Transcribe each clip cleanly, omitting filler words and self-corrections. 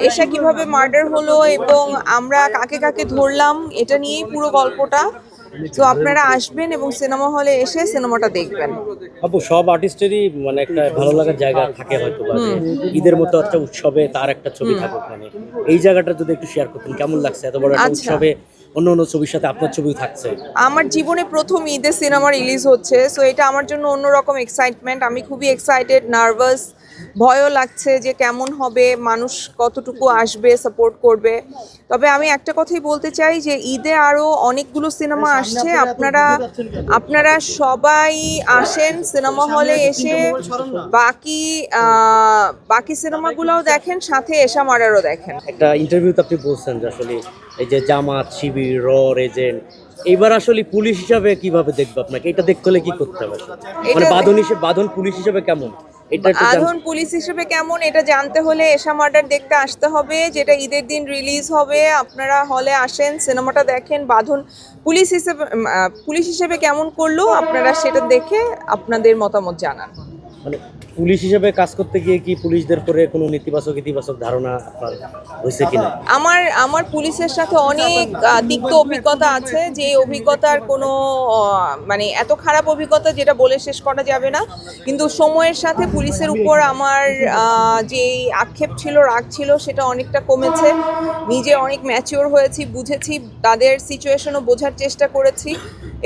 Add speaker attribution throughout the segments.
Speaker 1: এশা কিভাবে মার্ডার হলো এবং আমরা কাকে কাকে ধরলাম এটা নিয়েই পুরো গল্পটা। তো আপনারা আসবেন এবং সিনেমা হলে এসে সিনেমাটা দেখবেন।
Speaker 2: আপু, সব আর্টিস্টেরই মানে একটা ভালো লাগার জায়গা থাকে হয়তো বা যে ঈদের মতো একটা উৎসবে তার একটা ছবি থাকুক, মানে এই জায়গাটা যদি একটু শেয়ার করতেন, কেমন লাগছে এত বড় একটা
Speaker 1: আচ্ছা।
Speaker 2: উৎসবে অন্য অন্য ছবির সাথে আপনার ছবিও থাকছে?
Speaker 1: আমার জীবনে প্রথম ঈদে সিনেমা রিলিজ হচ্ছে, সো এটা আমার জন্য অন্যরকম এক্সাইটমেন্ট। আমি খুবই এক্সাইটেড, নার্ভাস, ভয়ও লাগছে যে কেমন হবে, মানুষ কতটুকু আসবে, সাপোর্ট করবে। তবে আমি একটা কথাই বলতে চাই যে ঈদে আরও অনেকগুলো সিনেমা আসছে, আপনারা সবাই আসেন সিনেমা হলে এসে বাকি বাকি সিনেমাগুলোও দেখেন, সাথে এশা মার্ডারও দেখেন।
Speaker 2: একটা ইন্টারভিউতে আপনি বলছেন যে আসলে এই যে জামাত, শিবির, এজেন্ট, এইবার আসলে পুলিশ হিসাবে কিভাবে দেখবো আপনাকে? এটা দেখতে হলে কি করতে হবে? মানে বাঁধন পুলিশ হিসেবে কেমন, এটা একটু
Speaker 1: আধন পুলিশ হিসেবে কেমন এটা জানতে হলে এশা মার্ডার দেখতে আসতে হবে, যেটা ঈদের দিন রিলিজ হবে। আপনারা হলে আসেন, সিনেমাটা দেখেন। বাঁধন পুলিশ হিসেবে কেমন করলো আপনারা সেটা দেখে আপনাদের মতামত জানান।
Speaker 2: মানে পুলিশ হিসেবে কাজ করতে গিয়ে কি পুলিশদের পরে কোনো নেতিবাচক ইতিবাচক ধারণা আপনার হয়েছে কিনা?
Speaker 1: আমার পুলিশের সাথে অনেক তিক্ত অভিজ্ঞতা আছে, যে অভিজ্ঞতার কোনো মানে এত খারাপ অভিজ্ঞতা যেটা বলে শেষ করা যাবে না। কিন্তু সময়ের সাথে পুলিশের উপর আমার যে আক্ষেপ ছিল, রাগ ছিল, সেটা অনেকটা কমেছে। নিজে অনেক ম্যাচিওর হয়েছি, বুঝেছি, তাদের সিচুয়েশনও বোঝার চেষ্টা করেছি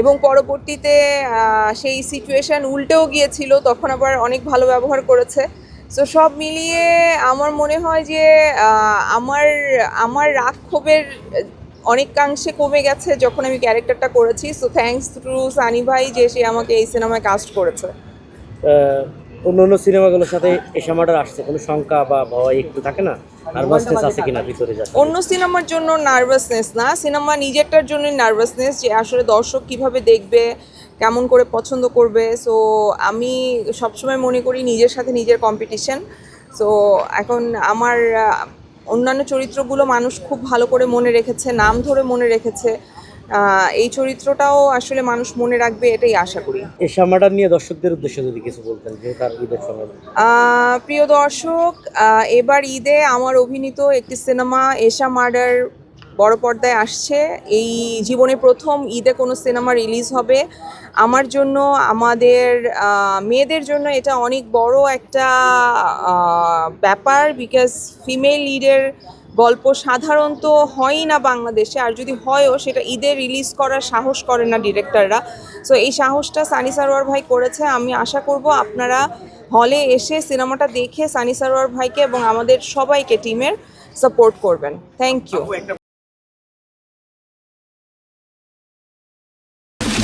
Speaker 1: এবং পরবর্তীতে সেই সিচুয়েশন উল্টেও গিয়েছিল, তখন আবার অনেক ভালো ব্যবহার করেছে। সো সব মিলিয়ে আমার মনে হয় যে আমার রাগ ক্ষোভের অনেকাংশে কমে গেছে যখন আমি ক্যারেক্টারটা করেছি। সো থ্যাঙ্কস টু সানি ভাই যে সে আমাকে এই সিনেমায় কাস্ট করেছে।
Speaker 2: অন্য অন্য সিনেমাগুলোর সাথে এশা মার্ডার আসছে, কোনো শঙ্কা বা ভয় একটু থাকে না? নার্ভাসনেস আছে কিনা ভিতরে? যাচ্ছে
Speaker 1: অন্য সিনেমার জন্য নার্ভাসনেস না, সিনেমা নিজেরটার জন্য নার্ভাসনেস, যে আসলে দর্শক কিভাবে দেখবে, কেমন করে পছন্দ করবে। সো আমি সবসময় মনে করি নিজের সাথে নিজের কম্পিটিশন। সো এখন আমার অন্যান্য চরিত্রগুলো মানুষ খুব ভালো করে মনে রেখেছে, নাম ধরে মনে রেখেছে। এই চরিত্রটাও আসলে মানুষ মনে রাখবে, এটাই আশা করি।
Speaker 2: এশা মার্ডার নিয়ে দর্শকদের উদ্দেশ্যে যদি কিছু বলতেন, যে তার ঈদের সময়।
Speaker 1: প্রিয় দর্শক, এবার ঈদে আমার অভিনীত একটি সিনেমা এশা মার্ডার বড় পর্দায় আসছে। এই জীবনে প্রথম ঈদে কোনো সিনেমা রিলিজ হবে। আমার জন্য, আমাদের মেয়েদের জন্য এটা অনেক বড় একটা ব্যাপার, বিকজ ফিমেল লিডের গল্প সাধারণত হয়ই না বাংলাদেশে, আর যদি হয়ও সেটা ঈদে রিলিজ করার সাহস করে না ডিরেক্টররা। সো এই সাহসটা সানি সারোয়ার ভাই করেছে। আমি আশা করব আপনারা হলে এসে সিনেমাটা দেখে সানি সারোয়ার ভাইকে এবং আমাদের সবাইকে টিমের সাপোর্ট করবেন। Thank you.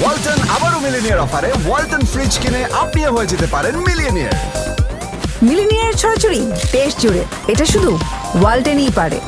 Speaker 3: ওয়ালটন আবারও মিলিনিয়ার অফারে ওয়ালটন ফ্রিজ কিনে আপনিও হয়ে যেতে পারেন মিলিয়নিয়ার।
Speaker 4: মিলিনিয়ার ছড়াছড়ি দেশ জুড়ে, এটা শুধু ওয়ালটেনই পারে।